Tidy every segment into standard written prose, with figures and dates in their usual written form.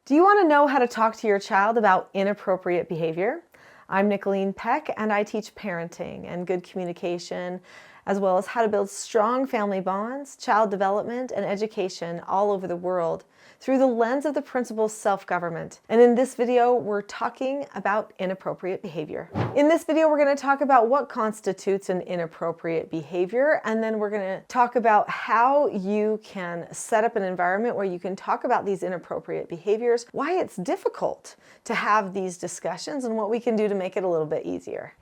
Do you want to know how to talk to your child about inappropriate behavior? I'm Nicholeen Peck, and I teach parenting and good communication, as well as how to build strong family bonds, child development, and education all over the world through the lens of the principle self-government. And in this video, we're talking about inappropriate behavior. In this video, we're going to talk about what constitutes an inappropriate behavior, and then we're going to talk about how you can set up an environment where you can talk about these inappropriate behaviors, why it's difficult to have these discussions, and what we can do to make it a little bit easier.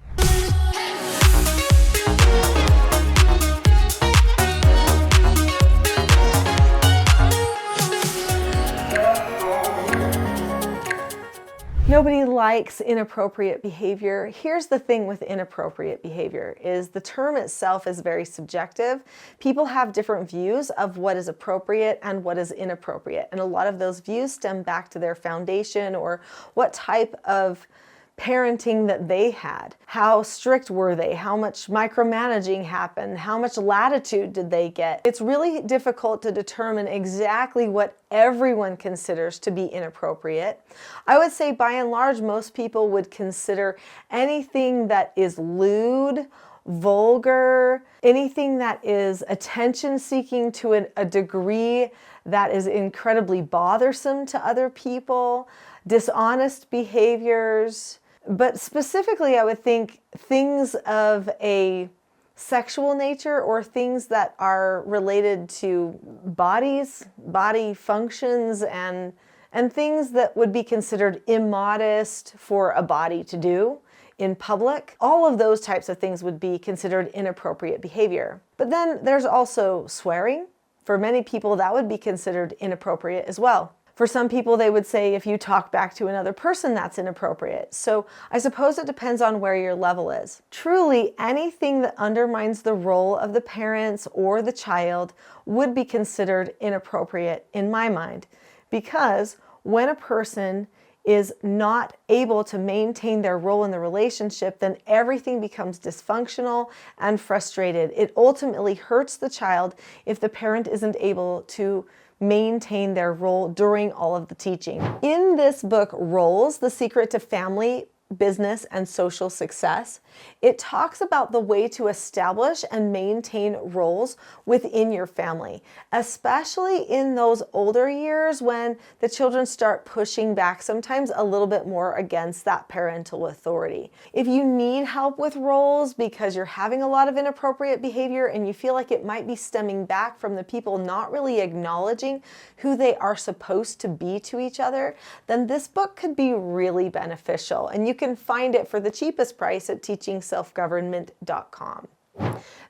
Nobody likes inappropriate behavior. Here's the thing with inappropriate behavior is the term itself is very subjective. People have different views of what is appropriate and what is inappropriate. And a lot of those views stem back to their foundation or what type of parenting that they had. How strict were they? How much micromanaging happened? How much latitude did they get? It's really difficult to determine exactly what everyone considers to be inappropriate. I would say by and large, most people would consider anything that is lewd, vulgar, anything that is attention-seeking to a degree that is incredibly bothersome to other people, dishonest behaviors. But specifically, I would think things of a sexual nature or things that are related to bodies, body functions, and things that would be considered immodest for a body to do in public. All of those types of things would be considered inappropriate behavior. But then there's also swearing. For many people, that would be considered inappropriate as well. For some people, they would say if you talk back to another person, that's inappropriate. So I suppose it depends on where your level is. Truly, anything that undermines the role of the parents or the child would be considered inappropriate in my mind. Because when a person is not able to maintain their role in the relationship, then everything becomes dysfunctional and frustrated. It ultimately hurts the child if the parent isn't able to maintain their role during all of the teaching. In this book, Roles, The Secret to Family, Business, and Social Success, it talks about the way to establish and maintain roles within your family, especially in those older years when the children start pushing back sometimes a little bit more against that parental authority. If you need help with roles because you're having a lot of inappropriate behavior and you feel like it might be stemming back from the people not really acknowledging who they are supposed to be to each other, then this book could be really beneficial. And you can find it for the cheapest price at teachingselfgovernment.com.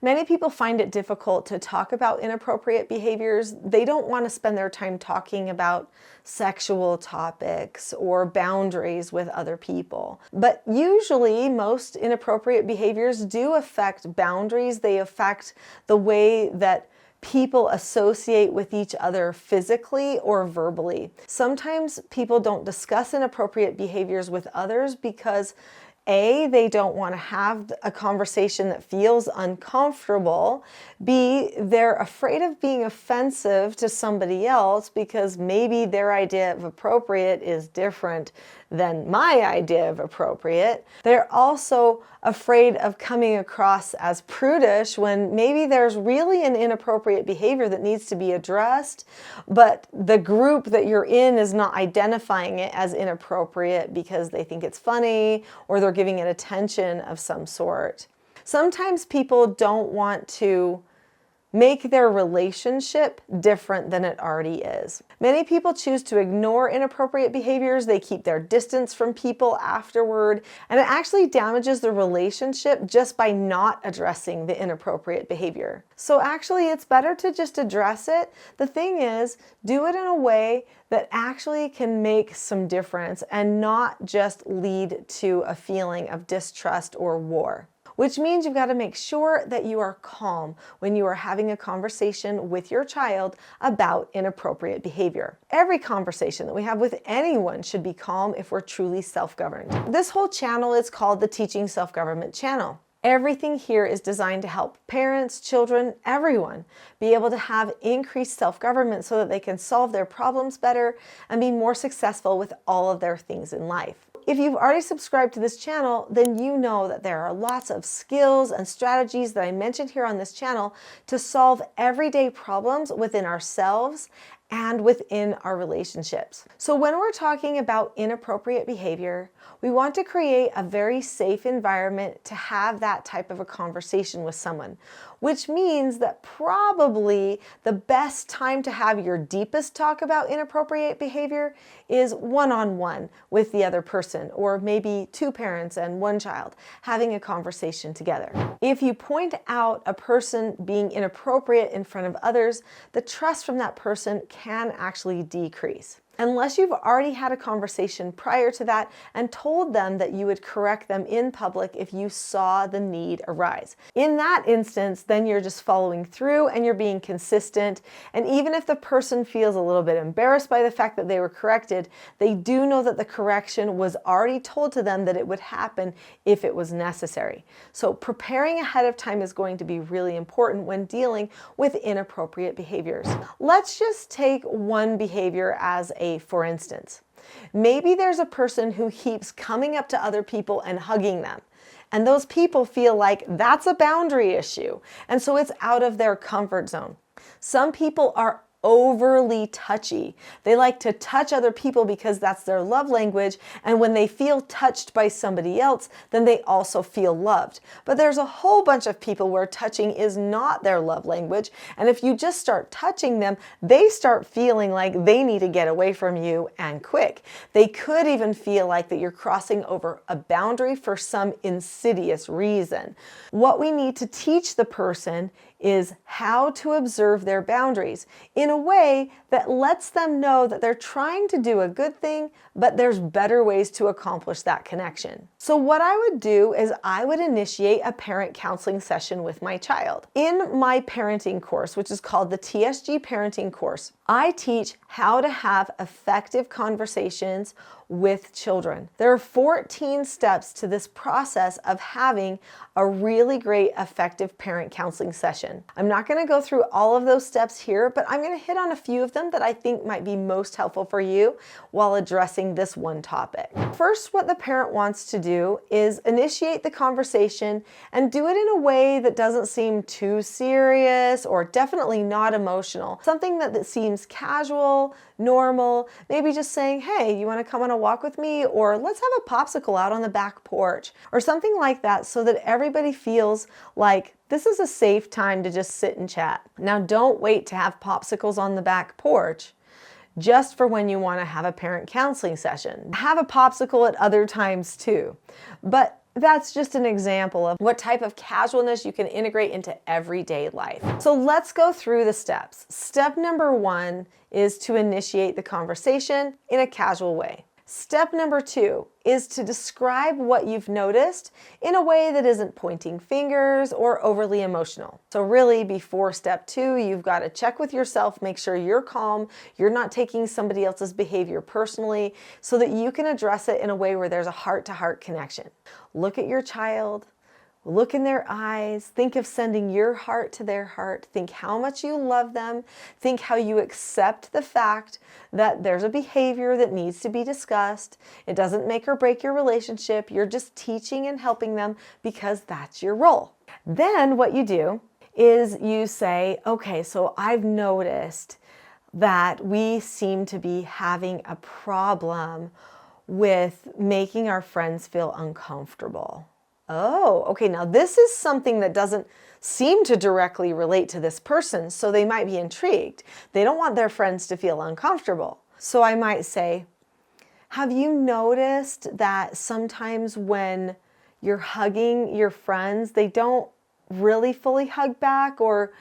Many people find it difficult to talk about inappropriate behaviors. They don't want to spend their time talking about sexual topics or boundaries with other people. But usually most inappropriate behaviors do affect boundaries. They affect the way that people associate with each other physically or verbally. Sometimes people don't discuss inappropriate behaviors with others because A, they don't want to have a conversation that feels uncomfortable. B, they're afraid of being offensive to somebody else because maybe their idea of appropriate is different than my idea of appropriate. They're also afraid of coming across as prudish when maybe there's really an inappropriate behavior that needs to be addressed, but the group that you're in is not identifying it as inappropriate because they think it's funny or they're giving it attention of some sort. Sometimes people don't want to make their relationship different than it already is. Many people choose to ignore inappropriate behaviors. They keep their distance from people afterward, and it actually damages the relationship just by not addressing the inappropriate behavior. So actually, it's better to just address it. The thing is, do it in a way that actually can make some difference and not just lead to a feeling of distrust or war. Which means you've got to make sure that you are calm when you are having a conversation with your child about inappropriate behavior. Every conversation that we have with anyone should be calm if we're truly self-governed. This whole channel is called the Teaching Self-Government channel. Everything here is designed to help parents, children, everyone be able to have increased self-government so that they can solve their problems better and be more successful with all of their things in life. If you've already subscribed to this channel, then you know that there are lots of skills and strategies that I mentioned here on this channel to solve everyday problems within ourselves and within our relationships. So when we're talking about inappropriate behavior, we want to create a very safe environment to have that type of a conversation with someone, which means that probably the best time to have your deepest talk about inappropriate behavior is one-on-one with the other person, or maybe two parents and one child having a conversation together. If you point out a person being inappropriate in front of others, the trust from that person can actually decrease. Unless you've already had a conversation prior to that and told them that you would correct them in public if you saw the need arise. In that instance, then you're just following through and you're being consistent. And even if the person feels a little bit embarrassed by the fact that they were corrected, they do know that the correction was already told to them that it would happen if it was necessary. So preparing ahead of time is going to be really important when dealing with inappropriate behaviors. Let's just take one behavior as for instance. Maybe there's a person who keeps coming up to other people and hugging them. And those people feel like that's a boundary issue. And so it's out of their comfort zone. Some people are overly touchy. They like to touch other people because that's their love language, and when they feel touched by somebody else, then they also feel loved. But there's a whole bunch of people where touching is not their love language, and if you just start touching them, they start feeling like they need to get away from you and quick. They could even feel like that you're crossing over a boundary for some insidious reason. What we need to teach the person is how to observe their boundaries in a way that lets them know that they're trying to do a good thing, but there's better ways to accomplish that connection. So what I would do is I would initiate a parent counseling session with my child. In my parenting course, which is called the TSG Parenting Course, I teach how to have effective conversations with children. There are 14 steps to this process of having a really great effective parent counseling session. I'm not going to go through all of those steps here, but I'm going to hit on a few of them that I think might be most helpful for you while addressing this one topic. First, what the parent wants to do is initiate the conversation and do it in a way that doesn't seem too serious or definitely not emotional. Something that seems casual, normal, maybe just saying, hey, you want to come on a walk with me? Or let's have a popsicle out on the back porch or something like that, so that everybody feels like this is a safe time to just sit and chat. Now, don't wait to have popsicles on the back porch just for when you want to have a parent counseling session. Have a popsicle at other times too. But that's just an example of what type of casualness you can integrate into everyday life. So let's go through the steps. Step number 1 is to initiate the conversation in a casual way. Step number 2 is to describe what you've noticed in a way that isn't pointing fingers or overly emotional. So really, before step 2, you've got to check with yourself, make sure you're calm, you're not taking somebody else's behavior personally, so that you can address it in a way where there's a heart-to-heart connection. Look at your child. Look in their eyes, think of sending your heart to their heart, think how much you love them, think how you accept the fact that there's a behavior that needs to be discussed. It doesn't make or break your relationship, you're just teaching and helping them because that's your role. Then what you do is you say, okay, so I've noticed that we seem to be having a problem with making our friends feel uncomfortable. Oh, okay, now this is something that doesn't seem to directly relate to this person, so they might be intrigued. They don't want their friends to feel uncomfortable. So I might say, have you noticed that sometimes when you're hugging your friends, they don't really fully hug back, or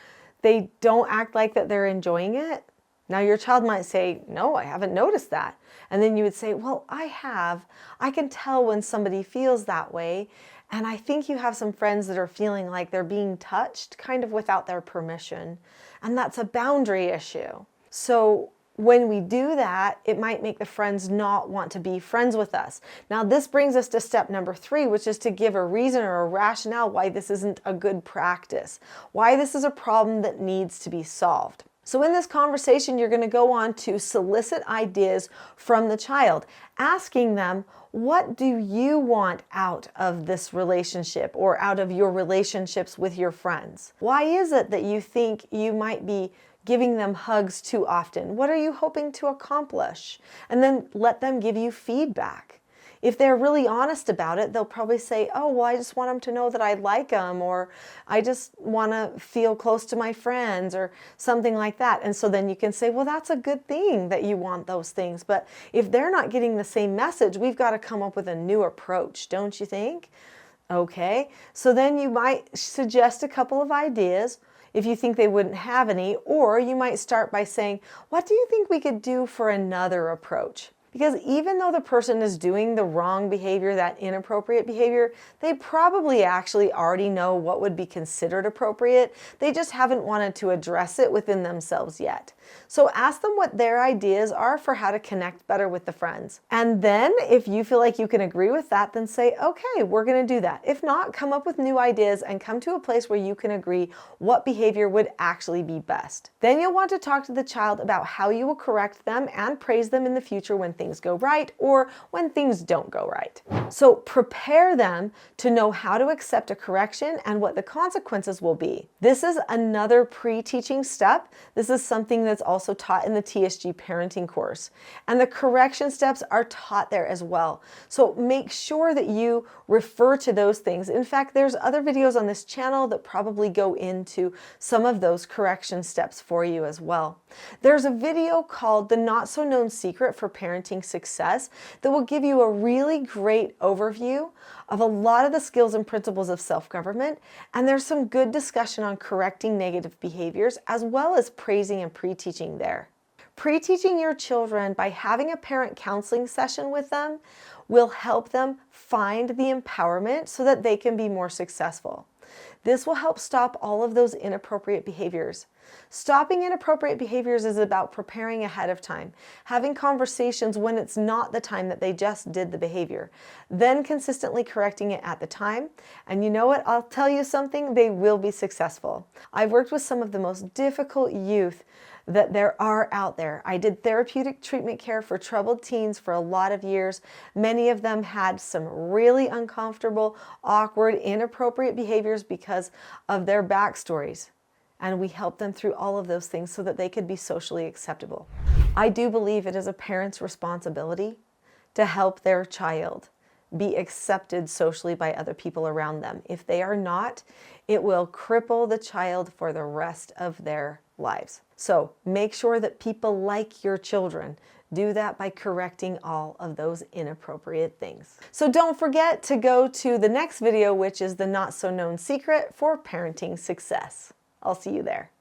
they don't act like that they're enjoying it? Now your child might say, no, I haven't noticed that. And then you would say, well, I have. I can tell when somebody feels that way. And I think you have some friends that are feeling like they're being touched kind of without their permission. And that's a boundary issue. So When we do that, it might make the friends not want to be friends with us. Now, this brings us to step number 3, which is to give a reason or a rationale why this isn't a good practice, why this is a problem that needs to be solved. So in this conversation, you're going to go on to solicit ideas from the child, asking them, what do you want out of this relationship or out of your relationships with your friends? Why is it that you think you might be giving them hugs too often? What are you hoping to accomplish? And then let them give you feedback. If they're really honest about it, they'll probably say, oh, well, I just want them to know that I like them, or I just want to feel close to my friends, or something like that. And so then you can say, well, that's a good thing that you want those things. But if they're not getting the same message, we've got to come up with a new approach, don't you think? Okay, so then you might suggest a couple of ideas if you think they wouldn't have any, or you might start by saying, what do you think we could do for another approach? Because even though the person is doing the wrong behavior, that inappropriate behavior, they probably actually already know what would be considered appropriate. They just haven't wanted to address it within themselves yet. So ask them what their ideas are for how to connect better with the friends. And then if you feel like you can agree with that, then say, okay, we're going to do that. If not, come up with new ideas and come to a place where you can agree what behavior would actually be best. Then you'll want to talk to the child about how you will correct them and praise them in the future when things go right or when things don't go right. So prepare them to know how to accept a correction and what the consequences will be. This is another pre-teaching step. This is something that's also taught in the TSG parenting course. And the correction steps are taught there as well. So make sure that you refer to those things. In fact, there's other videos on this channel that probably go into some of those correction steps for you as well. There's a video called The Not So Known Secret for Parenting Success that will give you a really great overview of a lot of the skills and principles of self-government, and there's some good discussion on correcting negative behaviors as well as praising and pre-teaching there. Pre-teaching your children by having a parent counseling session with them will help them find the empowerment so that they can be more successful. This will help stop all of those inappropriate behaviors. Stopping inappropriate behaviors is about preparing ahead of time, having conversations when it's not the time that they just did the behavior, then consistently correcting it at the time. And you know what? I'll tell you something, they will be successful. I've worked with some of the most difficult youth that there are out there. I did therapeutic treatment care for troubled teens for a lot of years. Many of them had some really uncomfortable, awkward, inappropriate behaviors because of their backstories. And we helped them through all of those things so that they could be socially acceptable. I do believe it is a parent's responsibility to help their child be accepted socially by other people around them. If they are not, it will cripple the child for the rest of their lives. So make sure that people like your children. Do that by correcting all of those inappropriate things. So don't forget to go to the next video, which is the Not So Known Secret for Parenting Success. I'll see you there.